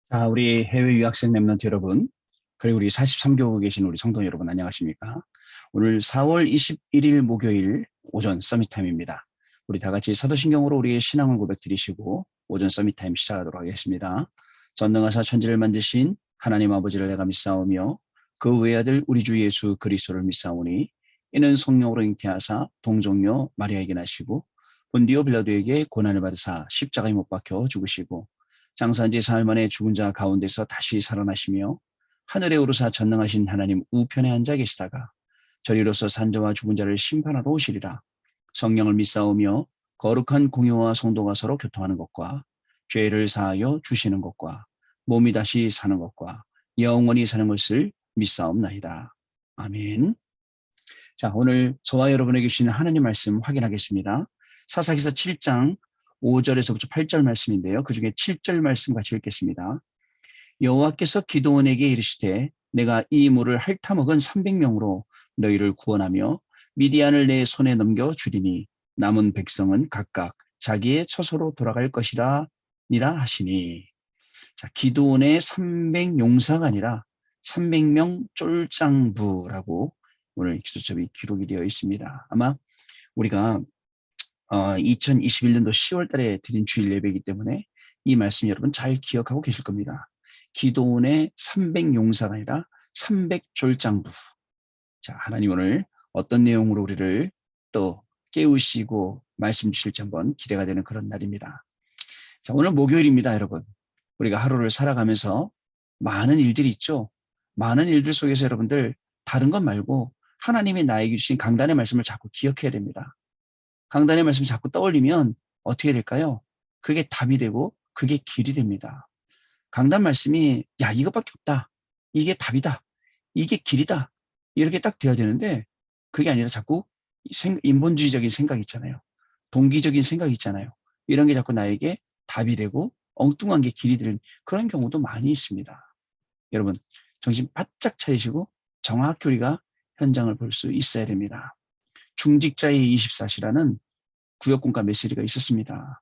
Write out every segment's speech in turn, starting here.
자, 우리 해외 유학생 랩런트 여러분, 그리고 우리 43개국에 계신 우리 성도 여러분 안녕하십니까? 오늘 4월 21일 목요일 오전 서밋타임입니다. 우리 다 같이 사도신경으로 우리의 신앙을 고백드리시고 오전 서밋타임 시작하도록 하겠습니다. 전능하사 천지를 만드신 하나님 아버지를 내가 믿사오며 그 외아들 우리 주 예수 그리스도를 믿사오니 이는 성령으로 잉태하사 동정녀 마리아에게 나시고 본디오 빌라도에게 고난을 받으사 십자가에 못 박혀 죽으시고 장사한 지 사흘 만에 죽은 자 가운데서 다시 살아나시며 하늘에 오르사 전능하신 하나님 우편에 앉아 계시다가 저리로서 산자와 죽은 자를 심판하러 오시리라. 성령을 믿사오며 거룩한 공효와 성도가 서로 교통하는 것과 죄를 사하여 주시는 것과 몸이 다시 사는 것과 영원히 사는 것을 믿사옵나이다. 아멘. 자, 오늘 저와 여러분에게 주시는 하나님 말씀 확인하겠습니다. 사사기서 7장 5절에서부터 8절 말씀인데요. 그중에 7절 말씀 같이 읽겠습니다. 여호와께서 기드온에게 이르시되 내가 이 물을 핥아먹은 300명으로 너희를 구원하며 미디안을 내 손에 넘겨 주리니 남은 백성은 각각 자기의 처소로 돌아갈 것이라 니라 하시니. 자, 기드온의 300용사가 아니라 300명 쫄장부라고 오늘 기도첩이 기록이 되어 있습니다. 아마 우리가 2021년도 10월 달에 드린 주일 예배이기 때문에 이 말씀 여러분 잘 기억하고 계실 겁니다. 기도원의 300용사가 아니라 300졸장부. 자, 하나님 오늘 어떤 내용으로 우리를 또 깨우시고 말씀 주실지 한번 기대가 되는 그런 날입니다. 자, 오늘 목요일입니다, 여러분. 우리가 하루를 살아가면서 많은 일들이 있죠. 많은 일들 속에서 여러분들 다른 것 말고 하나님이 나에게 주신 강단의 말씀을 자꾸 기억해야 됩니다. 강단의 말씀이 자꾸 떠올리면 어떻게 될까요? 그게 답이 되고 그게 길이 됩니다. 강단 말씀이 야 이것밖에 없다. 이게 답이다. 이게 길이다. 이렇게 딱 돼야 되는데 그게 아니라 자꾸 인본주의적인 생각 있잖아요. 동기적인 생각 있잖아요. 이런 게 자꾸 나에게 답이 되고 엉뚱한 게 길이 되는 그런 경우도 많이 있습니다. 여러분 정신 바짝 차리시고 정확히 우리가 현장을 볼 수 있어야 됩니다. 중직자의 24시라는 구역공과 메시지가 있었습니다.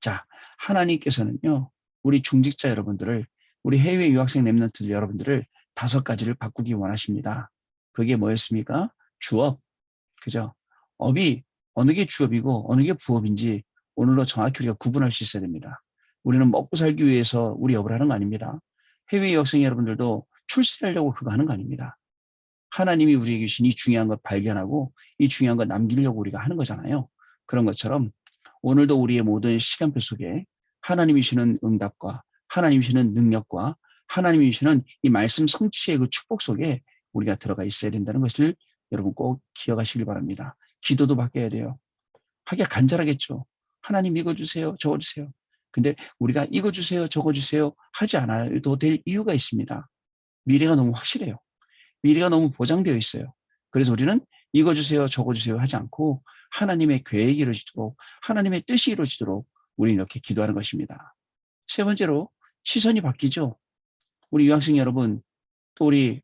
자, 하나님께서는요, 우리 중직자 여러분들을, 우리 해외 유학생 랩런트들 여러분들을 5가지를 바꾸기 원하십니다. 그게 뭐였습니까? 주업, 그죠? 업이 어느 게 주업이고 어느 게 부업인지 오늘로 정확히 우리가 구분할 수 있어야 됩니다. 우리는 먹고 살기 위해서 우리 업을 하는 거 아닙니다. 해외 유학생 여러분들도 출세하려고 그거 하는 거 아닙니다. 하나님이 우리에게 주신 이 중요한 것 발견하고 이 중요한 것 남기려고 우리가 하는 거잖아요. 그런 것처럼 오늘도 우리의 모든 시간표 속에 하나님이 주시는 응답과 하나님이 주시는 능력과 하나님이 주시는 이 말씀 성취의 그 축복 속에 우리가 들어가 있어야 된다는 것을 여러분 꼭 기억하시길 바랍니다. 기도도 바뀌어야 돼요. 하기가 간절하겠죠. 하나님 이거 주세요. 저거 주세요. 근데 우리가 이거 주세요. 저거 주세요. 하지 않아도 될 이유가 있습니다. 미래가 너무 확실해요. 미래가 너무 보장되어 있어요. 그래서 우리는 이거 주세요, 저거 주세요 하지 않고 하나님의 계획이 이루어지도록 하나님의 뜻이 이루어지도록 우리는 이렇게 기도하는 것입니다. 세 번째로 시선이 바뀌죠. 우리 유학생 여러분, 또 우리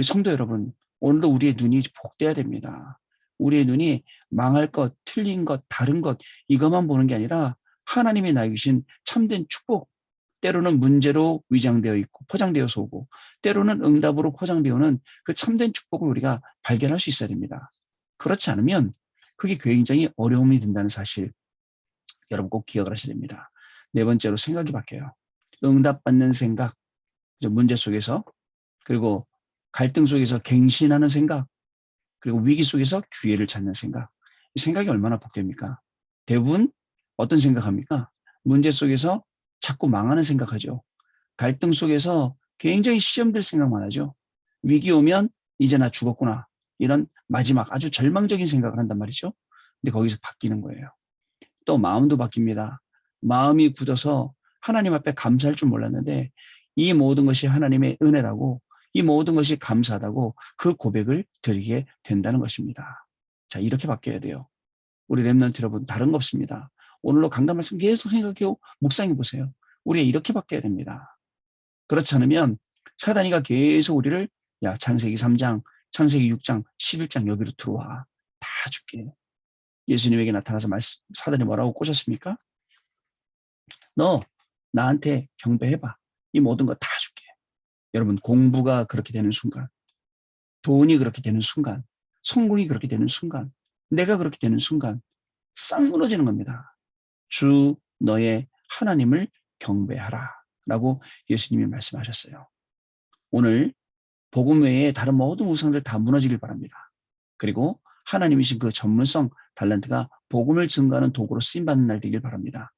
성도 여러분, 오늘도 우리의 눈이 복돼야 됩니다. 우리의 눈이 망할 것, 틀린 것, 다른 것 이것만 보는 게 아니라 하나님이 나에게 주신 참된 축복, 때로는 문제로 위장되어 있고 포장되어서 오고 때로는 응답으로 포장되어 오는 그 참된 축복을 우리가 발견할 수 있어야 됩니다. 그렇지 않으면 그게 굉장히 어려움이 된다는 사실 여러분 꼭 기억을 하셔야 됩니다. 네 번째로 생각이 바뀌어요. 응답받는 생각, 문제 속에서 그리고 갈등 속에서 갱신하는 생각 그리고 위기 속에서 기회를 찾는 생각. 이 생각이 얼마나 복됩니까? 대부분 어떤 생각합니까? 문제 속에서 자꾸 망하는 생각하죠. 갈등 속에서 굉장히 시험될 생각만 하죠. 위기 오면 이제 나 죽었구나. 이런 마지막 아주 절망적인 생각을 한단 말이죠. 근데 거기서 바뀌는 거예요. 또 마음도 바뀝니다. 마음이 굳어서 하나님 앞에 감사할 줄 몰랐는데 이 모든 것이 하나님의 은혜라고 이 모든 것이 감사하다고 그 고백을 드리게 된다는 것입니다. 자, 이렇게 바뀌어야 돼요. 우리 랩런트 여러분 다른 거 없습니다. 오늘로 강단 말씀 계속 생각해요. 묵상해 보세요. 우리가 이렇게 바뀌어야 됩니다. 그렇지 않으면 사단이가 계속 우리를 야 창세기 3장, 창세기 6장, 11장 여기로 들어와. 다 줄게. 예수님에게 나타나서 사단이 뭐라고 꼬셨습니까? 너 나한테 경배해봐. 이 모든 거 다 줄게. 여러분, 공부가 그렇게 되는 순간, 돈이 그렇게 되는 순간, 성공이 그렇게 되는 순간, 내가 그렇게 되는 순간 싹 무너지는 겁니다. 주 너의 하나님을 경배하라 라고 예수님이 말씀하셨어요. 오늘 복음 외에 다른 모든 우상들 다 무너지길 바랍니다. 그리고 하나님이신 그 전문성, 달란트가 복음을 증거하는 도구로 쓰임받는 날 되길 바랍니다.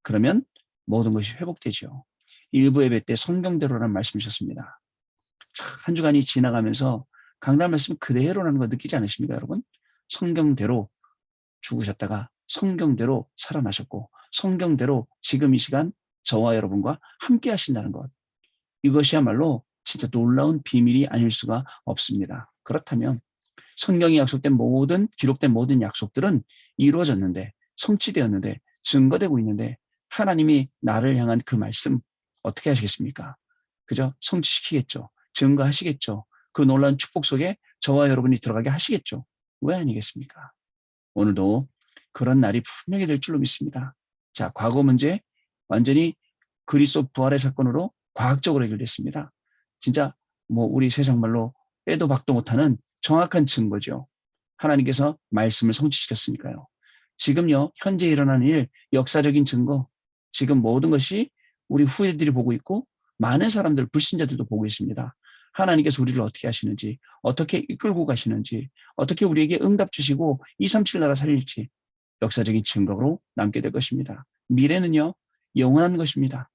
그러면 모든 것이 회복되죠. 일부 예배 때 성경대로라는 말씀 주셨습니다. 한 주간이 지나가면서 강단 말씀 그대로라는 거 느끼지 않으십니까, 여러분? 성경대로 죽으셨다가 성경대로 살아나셨고 성경대로 지금 이 시간 저와 여러분과 함께 하신다는 것. 이것이야말로 진짜 놀라운 비밀이 아닐 수가 없습니다. 그렇다면 성경이 약속된 모든 기록된 모든 약속들은 이루어졌는데 성취되었는데 증거되고 있는데 하나님이 나를 향한 그 말씀 어떻게 하시겠습니까? 그죠? 성취시키겠죠. 증거하시겠죠. 그 놀라운 축복 속에 저와 여러분이 들어가게 하시겠죠. 왜 아니겠습니까? 오늘도 그런 날이 분명히 될 줄로 믿습니다. 자, 과거 문제 완전히 그리스도 부활의 사건으로 과학적으로 해결됐습니다. 진짜 뭐 우리 세상 말로 빼도 박도 못하는 정확한 증거죠. 하나님께서 말씀을 성취시켰으니까요. 지금요, 현재 일어나는 일, 역사적인 증거, 지금 모든 것이 우리 후예들이 보고 있고 많은 사람들, 불신자들도 보고 있습니다. 하나님께서 우리를 어떻게 하시는지, 어떻게 이끌고 가시는지, 어떻게 우리에게 응답 주시고 237 나라 살릴지 역사적인 증거로 남게 될 것입니다. 미래는요, 영원한 것입니다.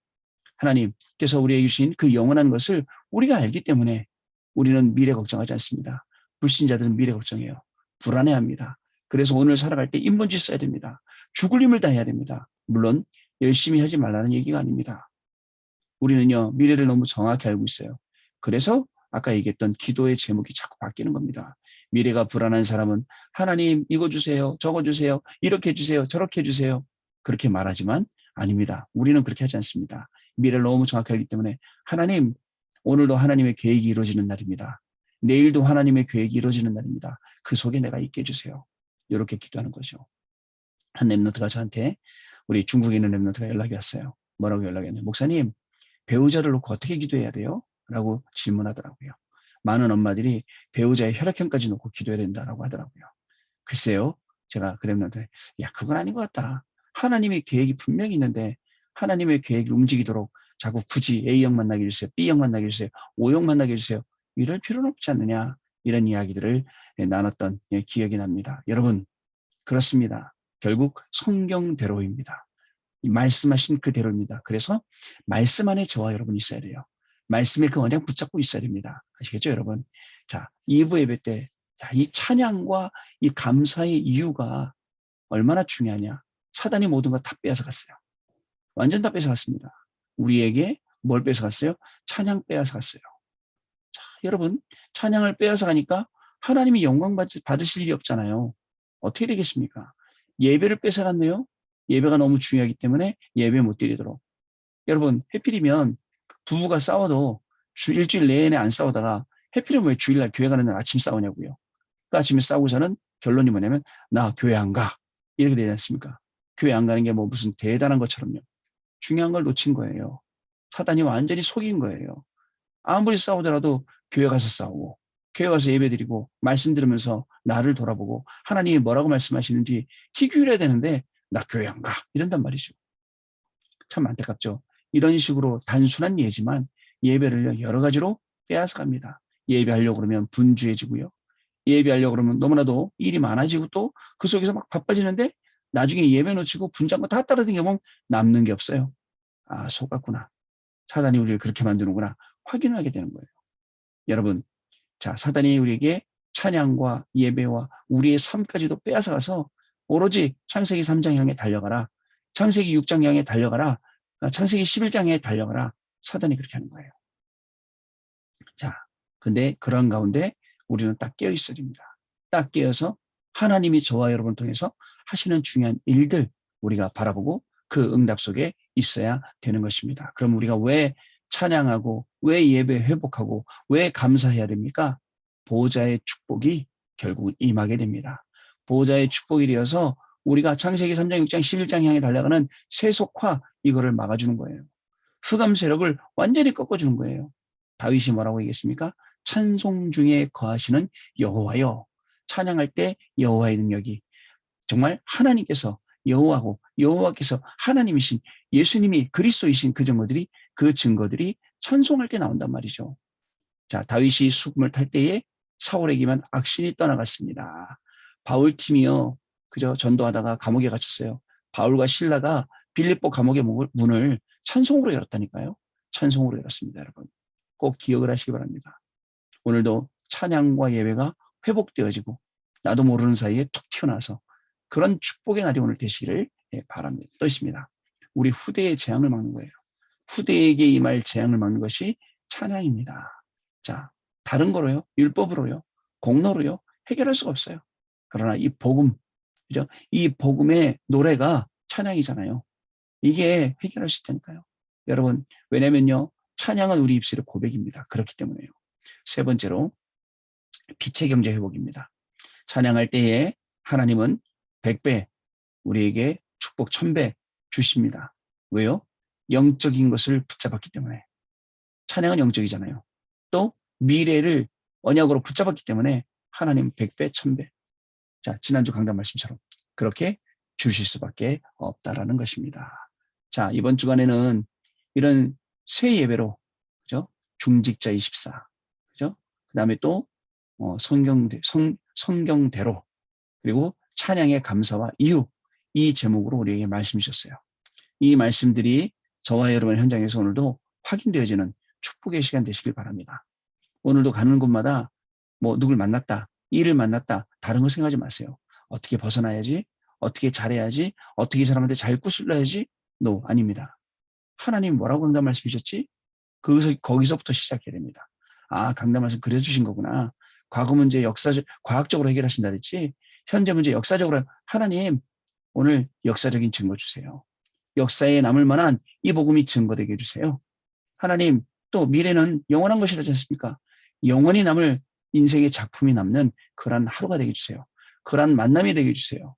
하나님께서 우리에게 주신 그 영원한 것을 우리가 알기 때문에 우리는 미래 걱정하지 않습니다. 불신자들은 미래 걱정해요. 불안해합니다. 그래서 오늘 살아갈 때 인본주의 써야 됩니다. 죽을 힘을 다해야 됩니다. 물론 열심히 하지 말라는 얘기가 아닙니다. 우리는요, 미래를 너무 정확히 알고 있어요. 그래서 아까 얘기했던 기도의 제목이 자꾸 바뀌는 겁니다. 미래가 불안한 사람은 하나님 이거 주세요, 저거 주세요, 이렇게 해주세요, 저렇게 해주세요. 그렇게 말하지만 아닙니다. 우리는 그렇게 하지 않습니다. 미래를 너무 정확히 알기 때문에 하나님, 오늘도 하나님의 계획이 이루어지는 날입니다. 내일도 하나님의 계획이 이루어지는 날입니다. 그 속에 내가 있게 해주세요. 이렇게 기도하는 거죠. 한 랩런트가 저한테 우리 중국에 있는 랩런트가 연락이 왔어요. 뭐라고 연락이 왔냐면 목사님, 배우자를 놓고 어떻게 기도해야 돼요? 라고 질문하더라고요. 많은 엄마들이 배우자의 혈액형까지 놓고 기도해야 된다라고 하더라고요. 글쎄요. 제가 그랬는데 야, 그건 아닌 것 같다. 하나님의 계획이 분명히 있는데 하나님의 계획이 움직이도록 자꾸 굳이 A형 만나게 해주세요. B형 만나게 해주세요. O형 만나게 해주세요. 이럴 필요는 없지 않느냐. 이런 이야기들을 나눴던 기억이 납니다. 여러분, 그렇습니다. 결국 성경대로입니다. 말씀하신 그대로입니다. 그래서 말씀 안에 저와 여러분이 있어야 돼요. 말씀의 그 언약 붙잡고 있어야 됩니다. 아시겠죠, 여러분? 자, 2부 예배 때, 이 찬양과 이 감사의 이유가 얼마나 중요하냐. 사단이 모든 거 다 빼앗아갔어요. 완전 다 뺏어갔습니다. 우리에게 뭘 뺏어갔어요? 찬양 빼앗아갔어요. 자, 여러분, 찬양을 빼앗아가니까 하나님이 영광 받으실 일이 없잖아요. 어떻게 되겠습니까? 예배를 뺏어갔네요. 예배가 너무 중요하기 때문에 예배 못 드리도록. 여러분, 해필이면 부부가 싸워도 일주일 내내 안 싸우다가 해필이면 왜 주일날 교회 가는 날 아침 싸우냐고요. 그 아침에 싸우고서는 결론이 뭐냐면 나 교회 안 가. 이렇게 되지 않습니까? 교회 안 가는 게 뭐 무슨 대단한 것처럼요. 중요한 걸 놓친 거예요. 사단이 완전히 속인 거예요. 아무리 싸우더라도 교회 가서 싸우고 교회 가서 예배드리고 말씀 들으면서 나를 돌아보고 하나님이 뭐라고 말씀하시는지 귀 기울여야 되는데 나 교회 안 가. 이런단 말이죠. 참 안타깝죠. 이런 식으로 단순한 예지만 예배를 여러 가지로 빼앗아 갑니다. 예배하려고 그러면 분주해지고요. 예배하려고 그러면 너무나도 일이 많아지고 또 그 속에서 막 바빠지는데 나중에 예배 놓치고 분장거 다 따라다니면 남는 게 없어요. 아, 속았구나. 사단이 우리를 그렇게 만드는구나. 확인하게 되는 거예요. 여러분, 자, 사단이 우리에게 찬양과 예배와 우리의 삶까지도 빼앗아가서 오로지 창세기 3장 향해 달려가라. 창세기 6장 향해 달려가라. 창세기 11장 향해 달려가라. 사단이 그렇게 하는 거예요. 자, 근데 그런 가운데 우리는 딱 깨어 있어야 됩니다. 딱 깨어서 하나님이 저와 여러분을 통해서 하시는 중요한 일들 우리가 바라보고 그 응답 속에 있어야 되는 것입니다. 그럼 우리가 왜 찬양하고 왜 예배 회복하고 왜 감사해야 됩니까? 보호자의 축복이 결국 임하게 됩니다. 보호자의 축복이 되어서 우리가 창세기 3장, 6장, 11장 향해 달려가는 세속화 이거를 막아주는 거예요. 흑암 세력을 완전히 꺾어주는 거예요. 다윗이 뭐라고 얘기했습니까? 찬송 중에 거하시는 여호와여. 찬양할 때 여호와의 능력이 정말 하나님께서 여호와고 여호와께서 하나님이신 예수님이 그리스도이신 그 증거들이 찬송할 때 나온단 말이죠. 자, 다윗이 수금을 탈 때에 사울에게만 악신이 떠나갔습니다. 바울 팀이요, 그저 전도하다가 감옥에 갇혔어요. 바울과 실라가 빌립보 감옥의 문을 찬송으로 열었다니까요. 찬송으로 열었습니다, 여러분. 꼭 기억을 하시기 바랍니다. 오늘도 찬양과 예배가 회복되어지고 나도 모르는 사이에 툭 튀어나와서 그런 축복의 날이 오늘 되시기를 바랍니다. 또 있습니다. 우리 후대의 재앙을 막는 거예요. 후대에게 임할 재앙을 막는 것이 찬양입니다. 자, 다른 거로요, 율법으로요, 공로로요, 해결할 수가 없어요. 그러나 이 복음, 그죠? 이 복음의 노래가 찬양이잖아요. 이게 해결할 수 있다니까요. 여러분, 왜냐면요, 찬양은 우리 입술의 고백입니다. 그렇기 때문에요. 세 번째로, 빛의 경제 회복입니다. 찬양할 때에 하나님은 100배, 우리에게 축복 1000배 주십니다. 왜요? 영적인 것을 붙잡았기 때문에. 찬양은 영적이잖아요. 또 미래를 언약으로 붙잡았기 때문에 하나님 100배, 1000배. 자, 지난주 강단 말씀처럼 그렇게 주실 수밖에 없다라는 것입니다. 자, 이번 주간에는 이런 새 예배로, 그죠? 중직자 24, 그죠? 그 다음에 또 성경대로, 그리고 찬양의 감사와 이유, 이 제목으로 우리에게 말씀 주셨어요. 이 말씀들이 저와 여러분의 현장에서 오늘도 확인되어지는 축복의 시간 되시길 바랍니다. 오늘도 가는 곳마다 뭐 누굴 만났다, 일을 만났다, 다른 거 생각하지 마세요. 어떻게 벗어나야지, 어떻게 잘해야지, 어떻게 이 사람한테 잘 구슬러야지. No, 아닙니다. 하나님 뭐라고 강단 말씀 주셨지? 거기서부터 시작해야 됩니다. 아, 강단 말씀 그려주신 거구나. 과거 문제 과학적으로 해결하신다 그랬지. 현재 문제 역사적으로. 하나님, 오늘 역사적인 증거 주세요. 역사에 남을 만한 이 복음이 증거되게 해주세요. 하나님, 또 미래는 영원한 것이라지 않습니까? 영원히 남을 인생의 작품이 남는 그러한 하루가 되게 해주세요. 그러한 만남이 되게 해주세요.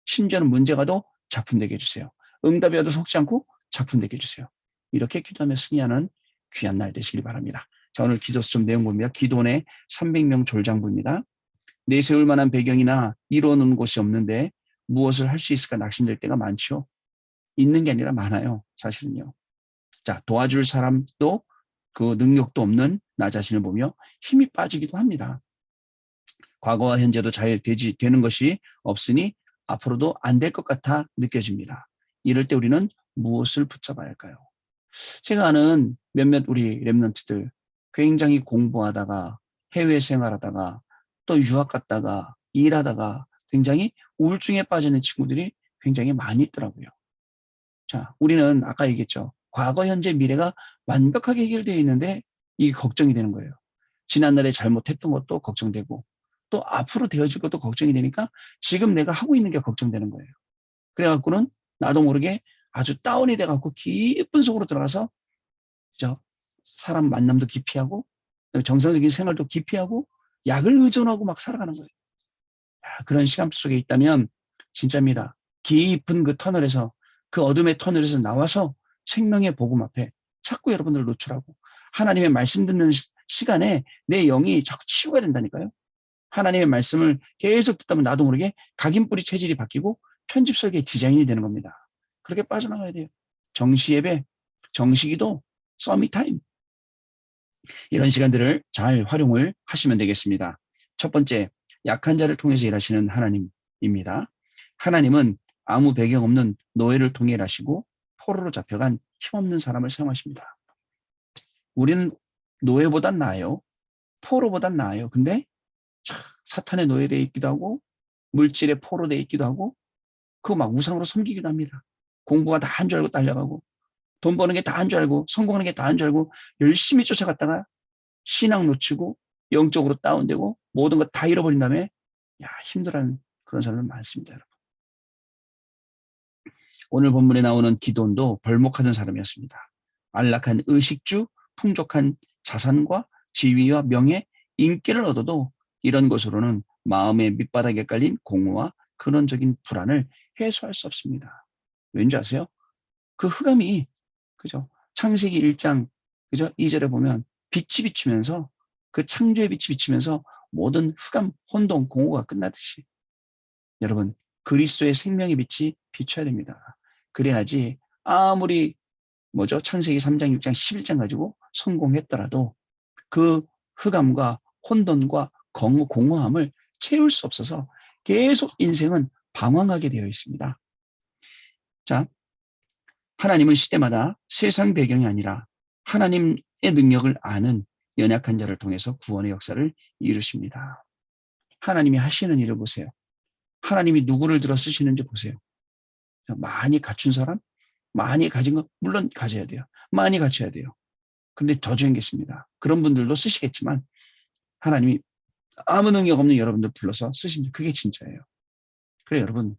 심지어는 문제가도 작품 되게 해주세요. 응답이 와도 속지 않고 작품 되게 해주세요. 이렇게 기도하며 승리하는 귀한 날 되시길 바랍니다. 자, 오늘 기도수 좀 내용 봅니다. 기도원의 300명 졸장부입니다. 내세울 만한 배경이나 이루어놓은 곳이 없는데 무엇을 할 수 있을까 낙심될 때가 많죠. 있는 게 아니라 많아요. 사실은요. 자, 도와줄 사람도 그 능력도 없는 나 자신을 보며 힘이 빠지기도 합니다. 과거와 현재도 잘 되는 것이 없으니 앞으로도 안 될 것 같아 느껴집니다. 이럴 때 우리는 무엇을 붙잡아야 할까요? 제가 아는 몇몇 우리 랩런트들 굉장히 공부하다가 해외 생활하다가 또 유학 갔다가 일하다가 굉장히 우울증에 빠지는 친구들이 굉장히 많이 있더라고요. 자, 우리는 아까 얘기했죠. 과거, 현재, 미래가 완벽하게 해결되어 있는데 이게 걱정이 되는 거예요. 지난날에 잘못했던 것도 걱정되고 또 앞으로 되어질 것도 걱정이 되니까 지금 내가 하고 있는 게 걱정되는 거예요. 그래갖고는 나도 모르게 아주 다운이 돼갖고 깊은 속으로 들어가서 그죠? 사람 만남도 기피하고 정상적인 생활도 기피하고 약을 의존하고 막 살아가는 거예요. 야, 그런 시간 속에 있다면 진짜입니다. 깊은 그 터널에서 그 어둠의 터널에서 나와서 생명의 복음 앞에 자꾸 여러분들 노출하고 하나님의 말씀 듣는 시간에 내 영이 자꾸 치유가 된다니까요. 하나님의 말씀을 계속 듣다 보면 나도 모르게 각인뿌리 체질이 바뀌고 편집 설계 디자인이 되는 겁니다. 그렇게 빠져나가야 돼요. 정시 예배, 정시기도, 서밋타임 이런 시간들을 잘 활용을 하시면 되겠습니다. 첫 번째, 약한 자를 통해서 일하시는 하나님입니다. 하나님은 아무 배경 없는 노예를 통해 일하시고 포로로 잡혀간 힘없는 사람을 사용하십니다. 우리는 노예보단 나아요. 포로보단 나아요. 근데 사탄의 노예되어 있기도 하고 물질의 포로되어 있기도 하고 그거 막 우상으로 섬기기도 합니다. 공부가 다 한 줄 알고 딸려가고 돈 버는 게 다 한 줄 알고 성공하는 게 다 한 줄 알고 열심히 쫓아갔다가 신앙 놓치고 영적으로 다운되고 모든 것 다 잃어버린 다음에 힘들어하는 그런 사람들 많습니다. 여러분. 오늘 본문에 나오는 기돈도 벌목하던 사람이었습니다. 안락한 의식주, 풍족한 자산과 지위와 명예, 인기를 얻어도 이런 것으로는 마음의 밑바닥에 깔린 공허와 근원적인 불안을 해소할 수 없습니다. 왠지 아세요? 그 흑암이 그죠? 창세기 1장 그죠? 2절에 보면 빛이 비추면서 그 창조의 빛이 비추면서 모든 흑암, 혼돈, 공허가 끝나듯이 여러분 그리스도의 생명의 빛이 비춰야 됩니다. 그래야지 아무리 창세기 3장, 6장, 11장 가지고 성공했더라도 그 흑암과 혼돈과 공허함을 채울 수 없어서 계속 인생은 방황하게 되어 있습니다. 자, 하나님은 시대마다 세상 배경이 아니라 하나님의 능력을 아는 연약한 자를 통해서 구원의 역사를 이루십니다. 하나님이 하시는 일을 보세요. 하나님이 누구를 들어 쓰시는지 보세요. 많이 갖춘 사람, 많이 가진 거 물론 가져야 돼요. 많이 갖춰야 돼요. 근데 더 중요한 게 있습니다. 그런 분들도 쓰시겠지만 하나님이 아무 능력 없는 여러분들 불러서 쓰십니다. 그게 진짜예요. 그래 여러분,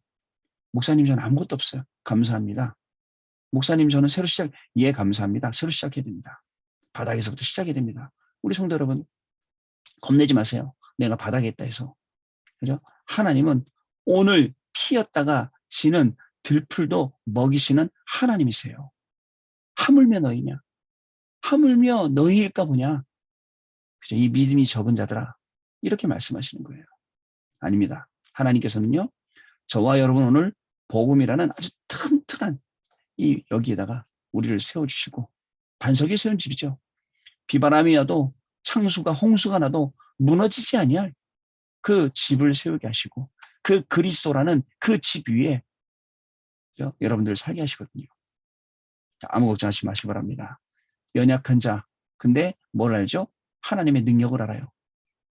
목사님 저는 아무것도 없어요. 감사합니다. 목사님 저는 새로 시작, 예 감사합니다. 새로 시작해야 됩니다. 바닥에서부터 시작해야 됩니다. 우리 성도 여러분 겁내지 마세요. 내가 바닥에 있다 해서. 그죠? 하나님은 오늘 피었다가 지는 들풀도 먹이시는 하나님이세요. 하물며 너희냐? 하물며 너희일까 보냐? 그죠? 이 믿음이 적은 자들아. 이렇게 말씀하시는 거예요. 아닙니다. 하나님께서는요, 저와 여러분 오늘 복음이라는 아주 튼튼한 이 여기에다가 우리를 세워주시고 반석이 세운 집이죠. 비바람이 와도 창수가 홍수가 나도 무너지지 아니할 그 집을 세우게 하시고 그 그리스도라는 그 집 위에 여러분들 살게 하시거든요. 아무 걱정하지 마시기 바랍니다. 연약한 자, 근데 뭘 알죠? 하나님의 능력을 알아요.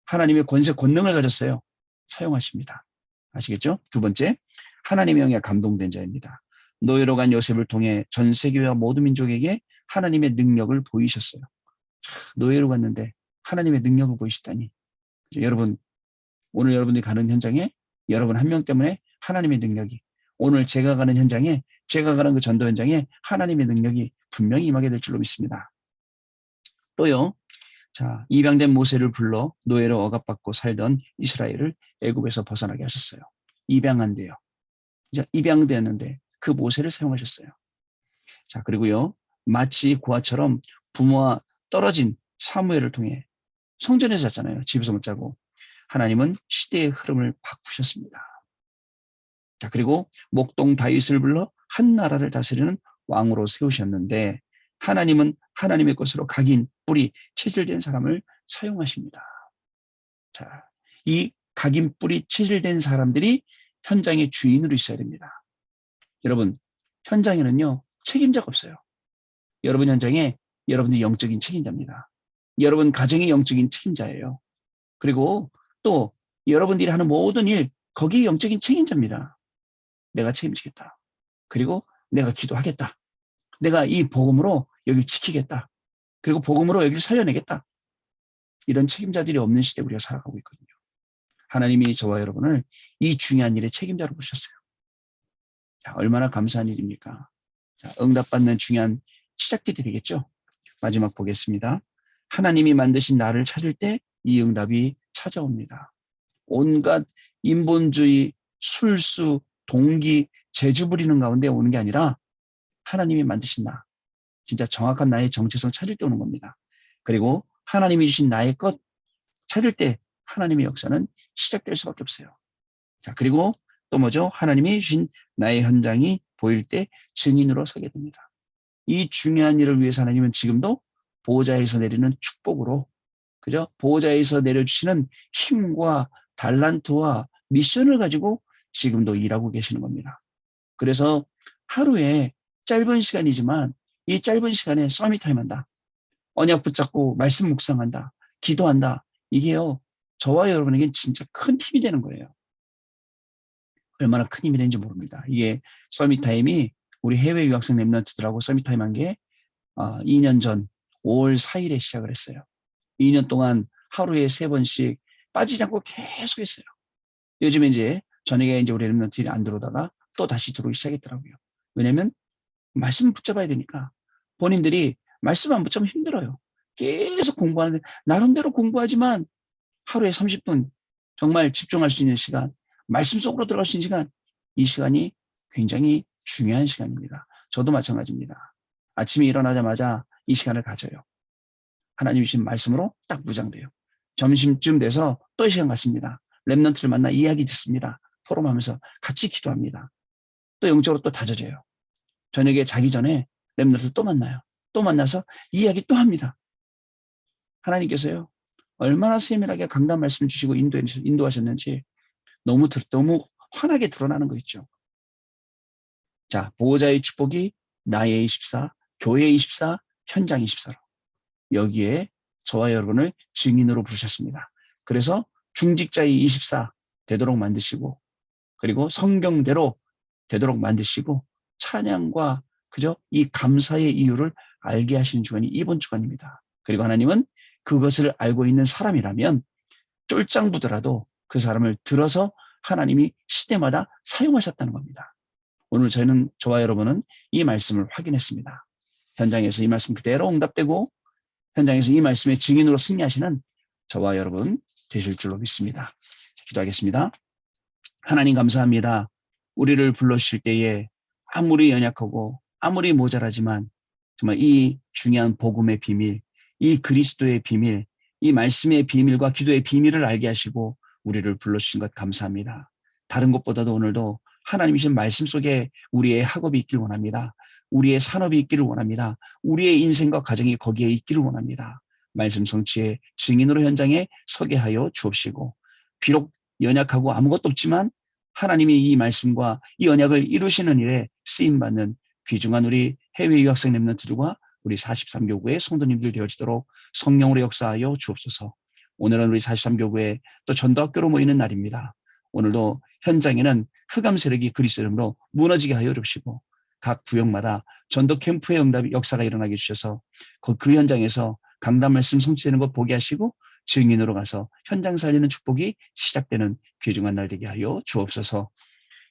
하나님의 권세, 권능을 가졌어요. 사용하십니다. 아시겠죠? 두 번째, 하나님의 영에 감동된 자입니다. 노예로 간 요셉을 통해 전 세계와 모든 민족에게 하나님의 능력을 보이셨어요. 노예로 갔는데 하나님의 능력을 보이시다니. 여러분, 오늘 여러분들이 가는 현장에 여러분 한 명 때문에 하나님의 능력이, 오늘 제가 가는 현장에, 제가 가는 그 전도 현장에 하나님의 능력이 분명히 임하게 될 줄로 믿습니다. 또요, 자, 입양된 모세를 불러 노예로 억압받고 살던 이스라엘을 애굽에서 벗어나게 하셨어요. 입양한대요. 이제 입양되었는데 그 모세를 사용하셨어요. 자, 그리고요, 마치 고아처럼 부모와 떨어진 사무엘을 통해 성전에서 잤잖아요. 집에서 못 자고. 하나님은 시대의 흐름을 바꾸셨습니다. 자, 그리고 목동 다윗을 불러 한 나라를 다스리는 왕으로 세우셨는데 하나님은 하나님의 것으로 각인, 뿌리, 체질된 사람을 사용하십니다. 자, 이 각인, 뿌리, 체질된 사람들이 현장의 주인으로 있어야 됩니다. 여러분, 현장에는요, 책임자가 없어요. 여러분 현장에 여러분들이 영적인 책임자입니다. 여러분 가정의 영적인 책임자예요. 그리고 또 여러분들이 하는 모든 일, 거기에 영적인 책임자입니다. 내가 책임지겠다. 그리고 내가 기도하겠다. 내가 이 복음으로 여기를 지키겠다. 그리고 복음으로 여기를 살려내겠다. 이런 책임자들이 없는 시대에 우리가 살아가고 있거든요. 하나님이 저와 여러분을 이 중요한 일에 책임자로 부르셨어요. 자, 얼마나 감사한 일입니까? 자, 응답받는 중요한 시작들이 되겠죠. 마지막 보겠습니다. 하나님이 만드신 나를 찾을 때 이 응답이 찾아옵니다. 온갖 인본주의, 술수, 동기, 재주 부리는 가운데 오는 게 아니라 하나님이 만드신 나, 진짜 정확한 나의 정체성 찾을 때 오는 겁니다. 그리고 하나님이 주신 나의 것 찾을 때 하나님의 역사는 시작될 수밖에 없어요. 자, 그리고 또 뭐죠? 하나님이 주신 나의 현장이 보일 때 증인으로 서게 됩니다. 이 중요한 일을 위해서 하나님은 지금도 보호자에서 내리는 축복으로, 그죠? 보호자에서 내려주시는 힘과 달란트와 미션을 가지고 지금도 일하고 계시는 겁니다. 그래서 하루에 짧은 시간이지만 이 짧은 시간에 서밋타임 한다. 언약 붙잡고 말씀 묵상한다. 기도한다. 이게요, 저와 여러분에겐 진짜 큰 힘이 되는 거예요. 얼마나 큰 힘이 되는지 모릅니다. 이게 서밋타임이 우리 해외 유학생 랩런트들하고 서밋타임 한 게 2년 전 5월 4일에 시작을 했어요. 2년 동안 하루에 3번씩 빠지지 않고 계속 했어요. 요즘에 이제 저녁에 이제 우리 랩런트들이 안 들어오다가 또 다시 들어오기 시작했더라고요. 왜냐면 말씀 붙잡아야 되니까. 본인들이 말씀 안 붙잡으면 힘들어요. 계속 공부하는데 나름대로 공부하지만 하루에 30분 정말 집중할 수 있는 시간, 말씀 속으로 들어갈 수 있는 시간, 이 시간이 굉장히 중요한 시간입니다. 저도 마찬가지입니다. 아침에 일어나자마자 이 시간을 가져요. 하나님 주신 말씀으로 딱 무장돼요. 점심쯤 돼서 또 이 시간 갖습니다. 렘넌트를 만나 이야기 듣습니다. 포럼하면서 같이 기도합니다. 또 영적으로 또 다져져요. 저녁에 자기 전에 렘넌트를 또 만나요. 또 만나서 이야기 또 합니다. 하나님께서요, 얼마나 세밀하게 강단 말씀을 주시고 인도하셨는지 너무 환하게 드러나는 거 있죠. 자, 보호자의 축복이 나의 24, 교회의 24, 현장 24로 여기에 저와 여러분을 증인으로 부르셨습니다. 그래서 중직자의 24 되도록 만드시고, 그리고 성경대로 되도록 만드시고, 찬양과 그저 이 감사의 이유를 알게 하시는 주간이 이번 주간입니다. 그리고 하나님은 그것을 알고 있는 사람이라면 쫄짱부더라도 그 사람을 들어서 하나님이 시대마다 사용하셨다는 겁니다. 오늘 저와 여러분은 이 말씀을 확인했습니다. 현장에서 이 말씀 그대로 응답되고 현장에서 이 말씀의 증인으로 승리하시는 저와 여러분 되실 줄로 믿습니다. 기도하겠습니다. 하나님 감사합니다. 우리를 불러주실 때에 아무리 연약하고 아무리 모자라지만 정말 이 중요한 복음의 비밀, 이 그리스도의 비밀, 이 말씀의 비밀과 기도의 비밀을 알게 하시고 우리를 불러주신 것 감사합니다. 다른 것보다도 오늘도 하나님이신 말씀 속에 우리의 학업이 있길 원합니다. 우리의 산업이 있기를 원합니다. 우리의 인생과 가정이 거기에 있기를 원합니다. 말씀 성취의 증인으로 현장에 서게 하여 주옵시고 비록 연약하고 아무것도 없지만 하나님이 이 말씀과 이 언약을 이루시는 일에 쓰임받는 귀중한 우리 해외 유학생 렘넌트들과 우리 43교구의 성도님들 되어지도록 성령으로 역사하여 주옵소서. 오늘은 우리 43교구에 또 전도학교로 모이는 날입니다. 오늘도 현장에는 흑암 세력이 그리스도 이름으로 무너지게 하여 주시고 각 구역마다 전도 캠프의 역사가 일어나게 해주셔서 그 현장에서 강단 말씀 성취되는 것 보게 하시고 증인으로 가서 현장 살리는 축복이 시작되는 귀중한 날 되게 하여 주옵소서.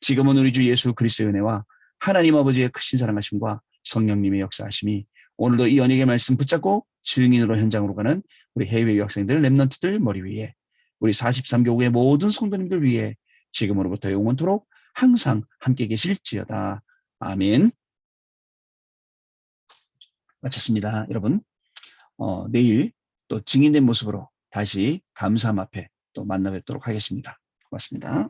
지금은 우리 주 예수 그리스도의 은혜와 하나님 아버지의 크신 사랑하심과 성령님의 역사하심이 오늘도 이 언약의 말씀 붙잡고 증인으로 현장으로 가는 우리 해외 유학생들 렘넌트들 머리 위에 우리 43교구의 모든 성도님들 위에 지금으로부터 영원토록 항상 함께 계실지어다. 아멘. 마쳤습니다. 여러분 내일 또 증인된 모습으로 다시 감사함 앞에 또 만나 뵙도록 하겠습니다. 고맙습니다.